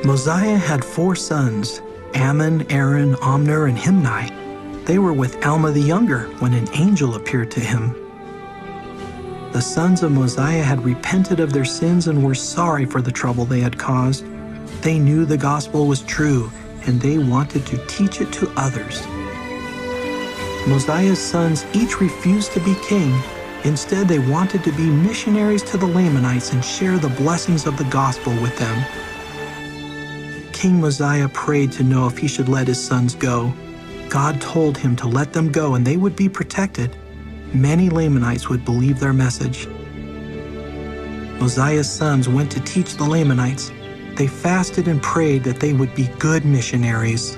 Mosiah had 4 sons, Ammon, Aaron, Omner, and Himni. They were with Alma the younger when an angel appeared to him. The sons of Mosiah had repented of their sins and were sorry for the trouble they had caused. They knew the gospel was true, and they wanted to teach it to others. Mosiah's sons each refused to be king. Instead, they wanted to be missionaries to the Lamanites and share the blessings of the gospel with them. King Mosiah prayed to know if he should let his sons go. God told him to let them go and they would be protected. Many Lamanites would believe their message. Mosiah's sons went to teach the Lamanites. They fasted and prayed that they would be good missionaries.